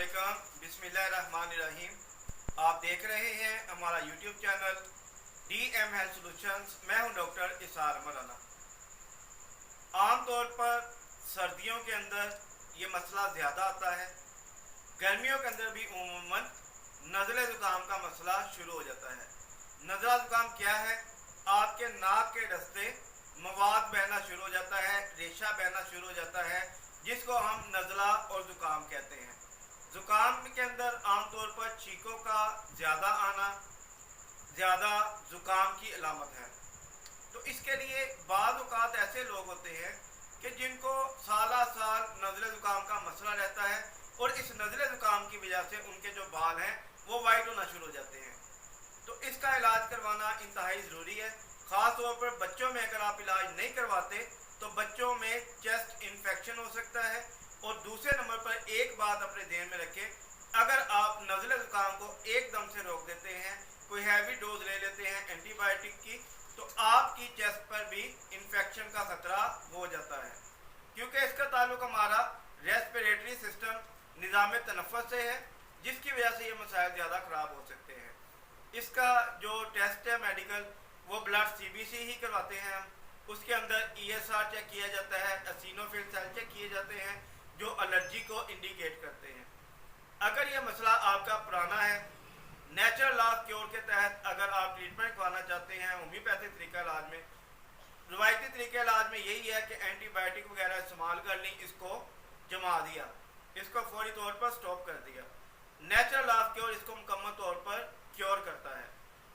अस्सलामुअलैकुम, बिस्मिल्लाहिर्रहमानिर्रहीम। आप देख रहे हैं हमारा YouTube channel DM health solutions. मैं हूं डॉक्टर इसार मराना। आमतौर पर सर्दियों के अंदर ये मसला ज़्यादा आता है। गर्मियों के अंदर भी उमूमन नज़ले ज़ुकाम का मसला शुरू हो जाता है। नज़ला ज़ुकाम क्या है? आपके नाक के रास्ते मवाद बहना शुरू हो जाता है, रेशा बहना शुरू हो जाता है, जिसको हम नज़ला और ज़ुकाम कहते हैं। ज़ुकाम के अंदर आमतौर पर छींकों का ज़्यादा आना ज़्यादा ज़ुकाम की अलामत है। तो इसके लिए बाज़ औक़ात ऐसे लोग होते हैं कि जिनको साला साल नज़ले ज़ुकाम का मसला रहता है और इस नज़ले ज़ुकाम की वजह से उनके जो बाल हैं वो वाइट होना शुरू हो जाते हैं। तो इसका इलाज करवाना इंतहाई ज़रूरी है। ख़ास तौर पर बच्चों में अगर आप इलाज नहीं करवाते तो बच्चों में चेस्ट इन्फेक्शन हो सकता है। और दूसरे नंबर पर एक बात अपने ध्यान में रखें, अगर आप नज़ले ज़ुकाम को एकदम से रोक देते हैं, कोई हैवी डोज ले लेते हैं एंटीबायोटिक की, तो आपकी चेस्ट पर भी इन्फेक्शन का खतरा हो जाता है, क्योंकि इसका ताल्लुक हमारा रेस्पिरेटरी सिस्टम निज़ाम तनफ़्फ़ुस से है, जिसकी वजह से ये मसाइल ज़्यादा ख़राब हो सकते हैं। इसका जो टेस्ट है मेडिकल, वो ब्लड CBC ही करवाते हैं हम। उसके अंदर ESR चेक किया जाता है, एसिनोफिल सेल चेक किए जाते हैं जो एलर्जी को इंडिकेट करते हैं। अगर ये मसला आपका पुराना है, नेचुरल लॉ क्योर के तहत अगर आप ट्रीटमेंट करवाना चाहते हैं होम्योपैथिक तरीका इलाज में, रवायती तरीके इलाज में यही है कि एंटीबायोटिक वगैरह इस्तेमाल कर ली, इसको जमा दिया, इसको फौरी तौर पर स्टॉप कर दिया। नेचुरल लॉ क्योर इसको मुकम्मल तौर पर क्योर करता है।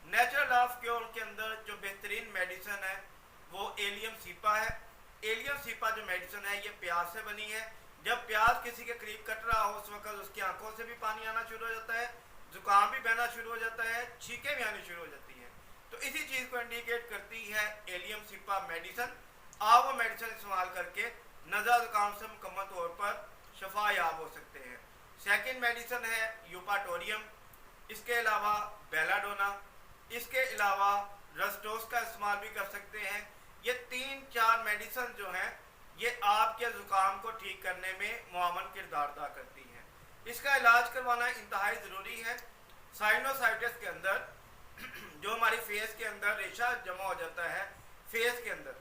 नेचुरल लॉ क्योर के अंदर जो बेहतरीन मेडिसिन है वो एलियम सीपा है। एलियम सीपा जो मेडिसिन है ये प्याज से बनी है। जब प्याज किसी के करीब कट रहा हो उस वक्त उसकी आंखों से भी पानी आना शुरू हो जाता है, जुकाम भी बहना शुरू हो जाता है, छींकें भी आनी शुरू हो जाती हैं। तो इसी चीज़ को इंडिकेट करती है एलियम सीपा मेडिसिन। आप वो मेडिसिन इस्तेमाल करके नज़ला जुकाम से मुकम्मल तौर पर शफा याब हो सकते हैं। सेकेंड मेडिसिन है यूपाटोरियम, इसके अलावा बेलाडोना, इसके अलावा रस्टोस का इस्तेमाल भी कर सकते हैं। ये 3-4 मेडिसिन जो हैं ये आपके ज़ुकाम को ठीक करने में मुआवन किरदार अदा करती हैं। इसका इलाज करवाना इंतहाई ज़रूरी है। साइनोसाइटिस के अंदर जो हमारी फेस के अंदर रेशा जमा हो जाता है फेस के अंदर,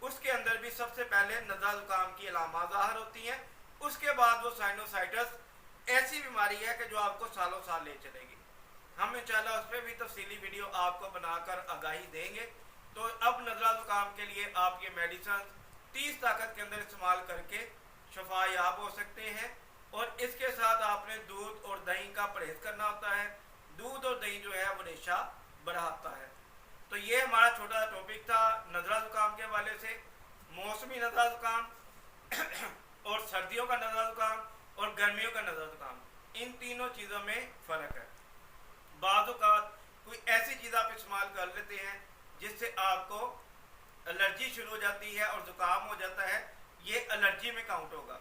उसके अंदर भी सबसे पहले नज़ला ज़ुकाम की अलामत ज़ाहिर होती हैं। उसके बाद वो साइनोसाइटिस ऐसी बीमारी है कि जो आपको सालों साल ले चलेगी। हम इंशाल्लाह उस पर भी तफसीली वीडियो आपको बनाकर आगाही देंगे। तो अब नज़ला ज़ुकाम के लिए आप ये मेडिसिन 30 ताकत के अंदर इस्तेमाल करके शफा याब हो सकते हैं। और इसके साथ आपने दूध और दही का परहेज़ करना होता है। दूध और दही जो है वो रेशा बढ़ाता है। तो ये हमारा छोटा सा टॉपिक था नज़ला ज़ुकाम के हवाले से। मौसमी नज़ला ज़ुकाम और सर्दियों का नज़ला ज़ुकाम और गर्मियों का नज़ला ज़ुकाम, इन तीनों चीज़ों में फ़र्क है। बाज़ औक़ात कोई ऐसी चीज़ आप इस्तेमाल कर लेते हैं जिससे आपको एलर्जी शुरू हो जाती है और ज़ुकाम हो जाता है, ये एलर्जी में काउंट होगा।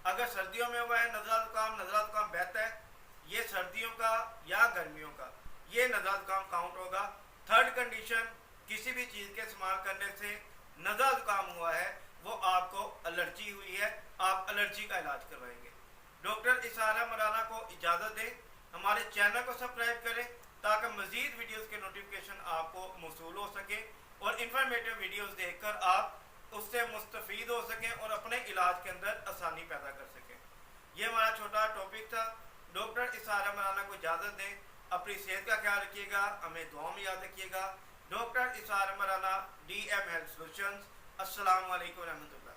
अगर सर्दियों में हुआ है नज़ला ज़ुकाम बेहतर है, ये सर्दियों का या गर्मियों का, ये नज़ला ज़ुकाम काउंट होगा। थर्ड कंडीशन, किसी भी चीज़ के इस्तेमाल करने से नज़ला ज़ुकाम हुआ है, वो आपको एलर्जी हुई है, आप एलर्जी का इलाज करवाएंगे। डॉक्टर इसारा मराना को इजाज़त दें। हमारे चैनल को सब्सक्राइब करें ताकि मज़ीद वीडियोस के नोटिफिकेशन आपको मौसूल हो सके और इंफॉर्मेटिव वीडियोस देखकर आप उससे मुस्तफ़ीद हो सकें और अपने इलाज के अंदर आसानी पैदा कर सकें। ये हमारा छोटा टॉपिक था। डॉक्टर इसारा मराना को इजाज़त दें। अपनी सेहत का ख्याल रखिएगा, हमें दुआ में याद रखिएगा। डॉक्टर इसारा मराना, DM हेल्थ सॉल्यूशंस। अस्सलामु अलैकुम रहमतुल्लाह।